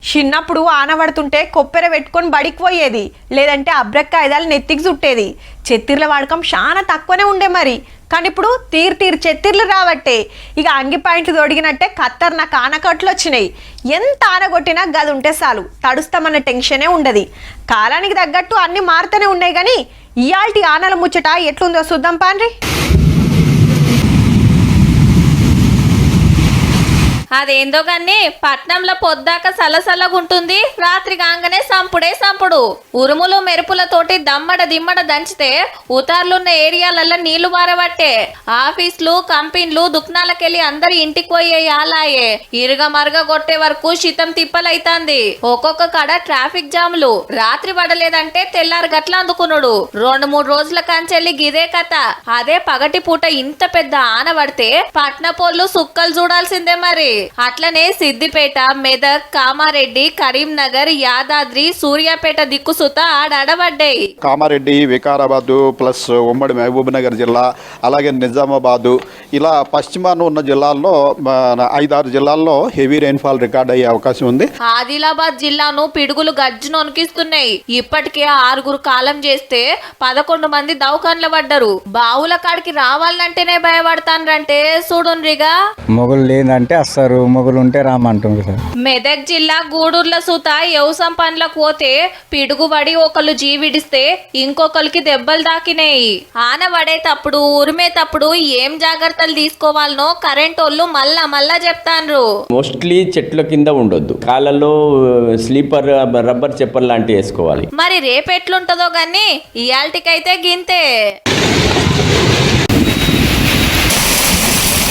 చిన్నప్పుడు ఆనబడుతుంటే కొప్పెర పెట్టుకొని బడికి పోయేది, లేదంటే అబ్రక్కాయదాలు నెత్తికి చుట్టేది. చెత్తిర్ల వాడకం చాలా తక్కువనే ఉండే మరి. కానీ ఇప్పుడు తీరు చెత్తిర్లు రావట్టే. ఇక అంగి పాయింట్లు తొడిగినట్టే కత్తర్న కానకట్లు వచ్చినాయి. ఎంత ఆనగొట్టినా గది ఉంటే చాలు, తడుస్తామన్న టెన్షనే ఉండదు. కాలానికి తగ్గట్టు అన్ని మారుతూనే ఉన్నాయి. కానీ ఇయాల్టి ఆనల ముచ్చట ఎట్లుందో చూద్దాం పాండ్రి. అదేందో గాని పట్నంలో పొద్దాక సలసల్లగుంటుంది, రాత్రి కాగానే సంపుడే సంపుడు. ఉరుములు మెరుపులతోటి దమ్మడ దిమ్మడ దంచితే ఉతార్లున్న ఏరియాలల్లో నీళ్లు బారబట్టే. ఆఫీసులు కంపెనీలు దుకాణాలకెళ్ళి అందరి ఇంటికి పోయే ఆలాయే. ఇరుగ మరుగ కొట్టే వరకు శితం తిప్పలైతాంది. ఒక్కొక్క కాడ ట్రాఫిక్ జాములు. రాత్రి పడలేదంటే తెల్లారి గట్ల అందుకునుడు. 2-3 రోజుల కంచెల్లి గిదే కథ. అదే పగటి పూట ఇంత పెద్ద ఆన పడితే పట్నపోళ్ళు సుక్కలు చూడాల్సిందే మరి. అట్లనే సిద్దిపేట, మెదక్, కామారెడ్డి, కరీంనగర్, యాదాద్రి, సూర్యాపేట దిక్కుసుత ఆడబడ్డాయి. కామారెడ్డి, వికారాబాద్ ప్లస్ ఉమ్మడి మహబూబ్ నగర్ జిల్లా, అలాగే నిజామాబాదు, ఇలా పశ్చిమాన ఉన్న జిల్లాల్లో 5-6 జిల్లాల్లో హెవీ రెయిన్ఫాల్ రికార్డ్ అయ్యే అవకాశం ఉంది. ఆదిలాబాద్ జిల్లాను పిడుగులు గజ్జును వణికిస్తున్నాయి. ఇప్పటికే 6 కాలం చేస్తే 11 మంది దవాఖాన్ల పడ్డారు. బావుల కాడికి రావాలంటేనే భయపడతానంటే చూడుండ్రిగా. మొగులు లేదంటే అస్సలు మొగులు ఉంటే రామంటుంది సార్. మెదక్ జిల్లా గూడూర్ల సూత వ్యవసాయం పనులకు పోతే పిడుగుబడి ఒకళ్ళు జీవిడిస్తే ఇంకొకరికి దెబ్బలు దాకినాయి. ఆన పడేటప్పుడు ఉరిమేటప్పుడు ఏం జాగ్రత్తలు తీసుకోవాలనో కరెంట్ వాళ్ళు మళ్ళా చెప్తాన్రు. మోస్ట్లీ చెట్ల కింద ఉండొద్దు, కాళ్ళలో స్లీపర్ రబ్బర్ చెప్పర్ లాంటివి వేసుకోవాలి. మరి రేపెట్లుంటదో గాని ఇయాల్టికైతే గింతే.